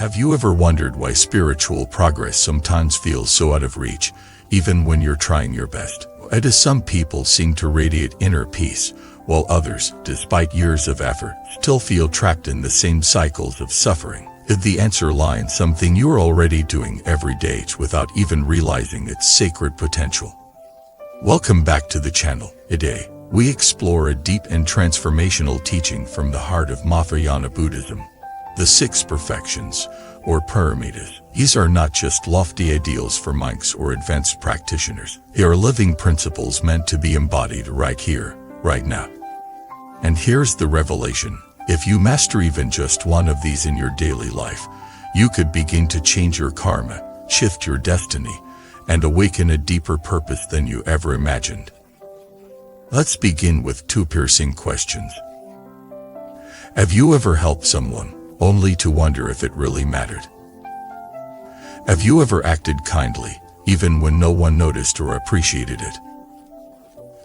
Have you ever wondered why spiritual progress sometimes feels so out of reach, even when you're trying your best? Why do some people seem to radiate inner peace, while others, despite years of effort, still feel trapped in the same cycles of suffering? Could the answer lie in something you're already doing every day without even realizing its sacred potential? Welcome back to the channel. Today, we explore a deep and transformational teaching from the heart of Mahayana Buddhism. The 6 perfections, or purifymind. These are not just lofty ideals for monks or advanced practitioners. They are living principles meant to be embodied right here, right now. And here's the revelation. If you master even just one of these in your daily life, you could begin to change your karma, shift your destiny, and awaken a deeper purpose than you ever imagined. Let's begin with 2 piercing questions. Have you ever helped someone, only to wonder if it really mattered? Have you ever acted kindly, even when no one noticed or appreciated it?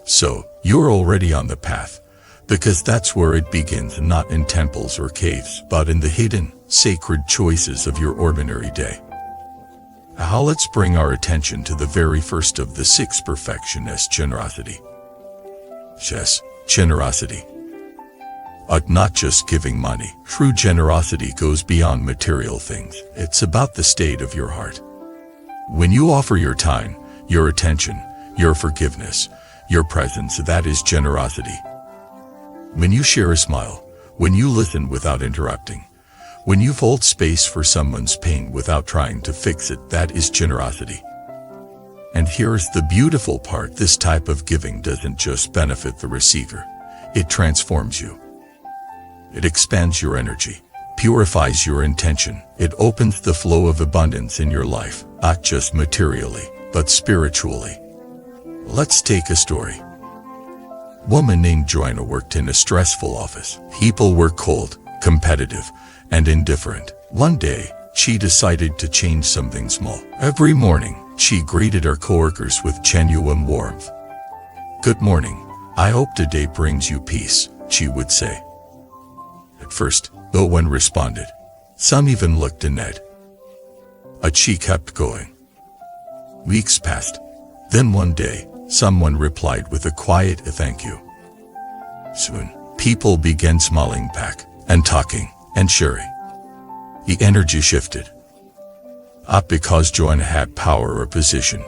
So, you're already on the path, because that's where it begins, not in temples or caves, but in the hidden, sacred choices of your ordinary day. Now let's bring our attention to the very first of the 6 perfections: generosity. Yes, generosity. Not just giving money. True generosity goes beyond material things. It's about the state of your heart. When you offer your time, your attention, your forgiveness, your presence, that is generosity. When you share a smile, when you listen without interrupting, when you hold space for someone's pain without trying to fix it, that is generosity. And here's the beautiful part: this type of giving doesn't just benefit the receiver, it transforms you. It expands your energy, purifies your intention. It opens the flow of abundance in your life, not just materially, but spiritually. Let's take a story. A woman named Joanna worked in a stressful office. People were cold, competitive, and indifferent. One day, she decided to change something small. Every morning, she greeted her coworkers with genuine warmth. "Good morning. I hope today brings you peace," she would say. At first, no one responded. Some even looked annoyed. But she kept going. Weeks passed. Then one day, someone replied with a quiet "thank you." Soon, people began smiling back, and talking, and sharing. The energy shifted. Not because Joanna had power or position,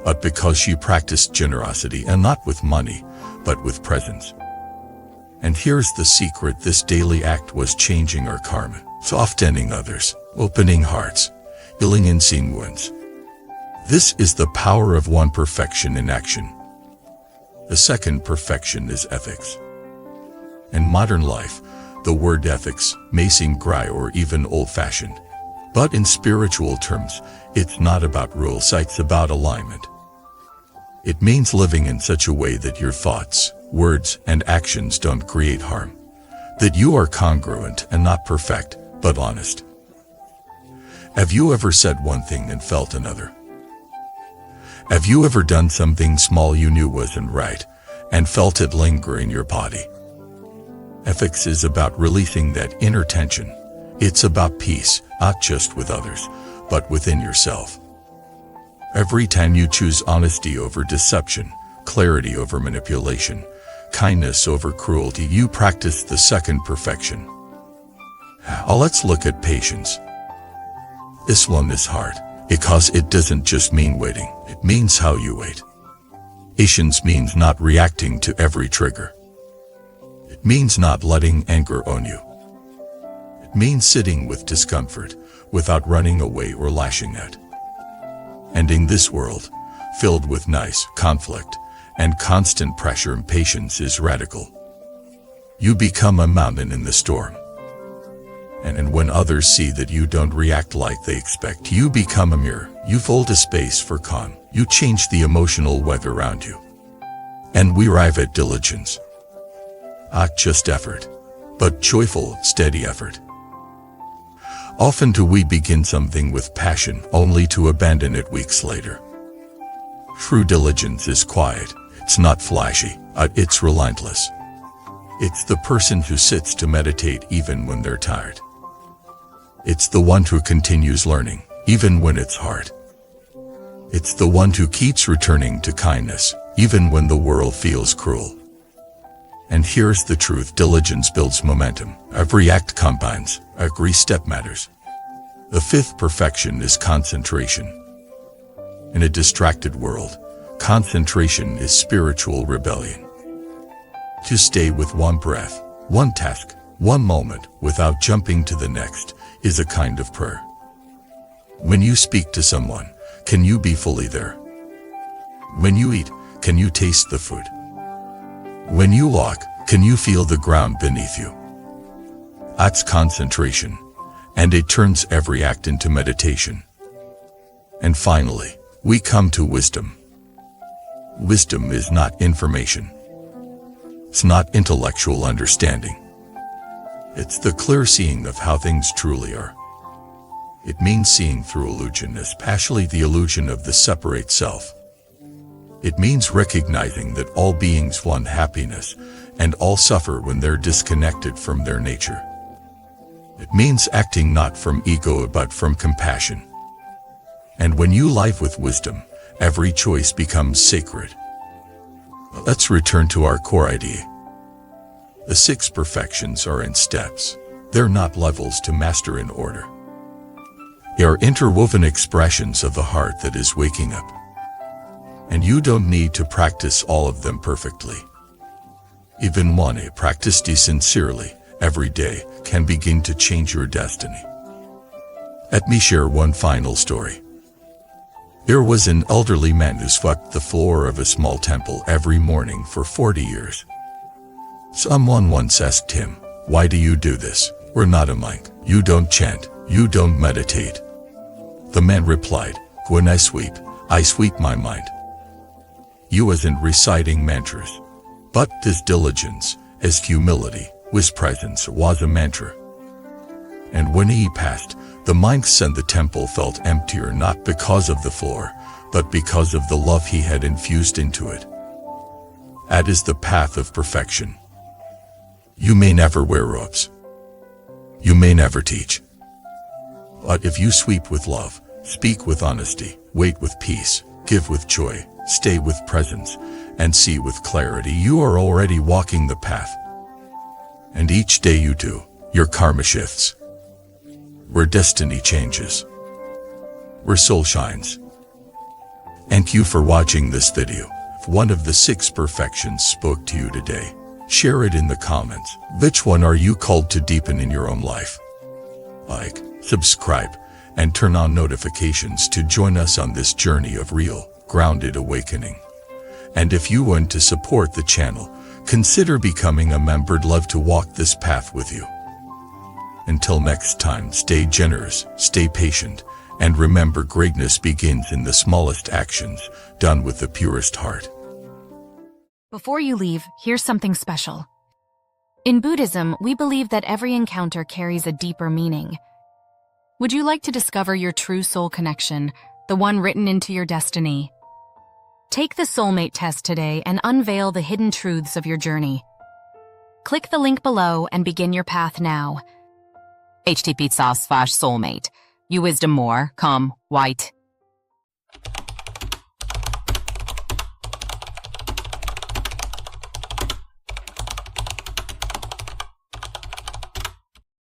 but because she practiced generosity, and not with money, but with presence. And here's the secret: this daily act was changing our karma, softening others, opening hearts, healing unseen wounds. This is the power of 1 perfection in action. The 2nd perfection is ethics. In modern life, the word ethics may seem dry or even old-fashioned. But in spiritual terms, it's not about rules, it's about alignment. It means living in such a way that your thoughts, words, and actions don't create harm. That you are congruent and not perfect, but honest. Have you ever said one thing and felt another? Have you ever done something small you knew wasn't right, and felt it linger in your body? Ethics is about releasing that inner tension. It's about peace, not just with others, but within yourself. Every time you choose honesty over deception, clarity over manipulation, kindness over cruelty, you practice the 2nd perfection. Now let's look at patience. This one is hard, because it doesn't just mean waiting, it means how you wait. Patience means not reacting to every trigger. It means not letting anger own you. It means sitting with discomfort, without running away or lashing out. And in this world, filled with noise, conflict, and constant pressure, patience is radical. You become a mountain in the storm. And when others see that you don't react like they expect, you become a mirror. You hold a space for calm. You change the emotional weather around you. And we arrive at diligence. Not just effort, but joyful, steady effort. Often do we begin something with passion, only to abandon it weeks later. True diligence is quiet. It's not flashy, it's relentless. It's the person who sits to meditate even when they're tired. It's the one who continues learning, even when it's hard. It's the one who keeps returning to kindness, even when the world feels cruel. And here's the truth: diligence builds momentum. Every act combines, every step matters. The fifth perfection is concentration. In a distracted world, concentration is spiritual rebellion. To stay with one breath, one task, one moment, without jumping to the next, is a kind of prayer. When you speak to someone, can you be fully there? When you eat, can you taste the food? When you walk, can you feel the ground beneath you? That's concentration, and it turns every act into meditation. And finally, we come to wisdom. Wisdom is not information. It's not intellectual understanding. It's the clear seeing of how things truly are. It means seeing through illusion, especially the illusion of the separate self. It means recognizing that all beings want happiness, and all suffer when they're disconnected from their nature. It means acting not from ego but from compassion. And when you live with wisdom, every choice becomes sacred. Let's return to our core idea. The six perfections are in steps. They're not levels to master in order. They are interwoven expressions of the heart that is waking up. And you don't need to practice all of them perfectly. Even one practiced sincerely, every day, can begin to change your destiny. Let me share one final story. There was an elderly man who swept the floor of a small temple every morning for 40 years. Someone once asked him, "Why do you do this? We're not a monk. You don't chant. You don't meditate." The man replied, "When I sweep my mind." He wasn't reciting mantras, but his diligence, his humility, his presence was a mantra. And when he passed, the monks and the temple felt emptier, not because of the floor, but because of the love he had infused into it. That is the path of perfection. You may never wear robes. You may never teach. But if you sweep with love, speak with honesty, wait with peace, give with joy, stay with presence, and see with clarity, you are already walking the path. And each day you do, your karma shifts. Where destiny changes. Where soul shines. Thank you for watching this video. If one of the six perfections spoke to you today, share it in the comments. Which one are you called to deepen in your own life? Like, subscribe, and turn on notifications to join us on this journey of real, grounded awakening. And if you want to support the channel, consider becoming a member. I'd love to walk this path with you. Until next time, stay generous, stay patient, and remember, greatness begins in the smallest actions, done with the purest heart. Before you leave, here's something special. In Buddhism, we believe that every encounter carries a deeper meaning. Would you like to discover your true soul connection, the one written into your destiny? Take the soulmate test today and unveil the hidden truths of your journey. Click the link below and begin your path now. http://soulmate. You wisdom more, come, white.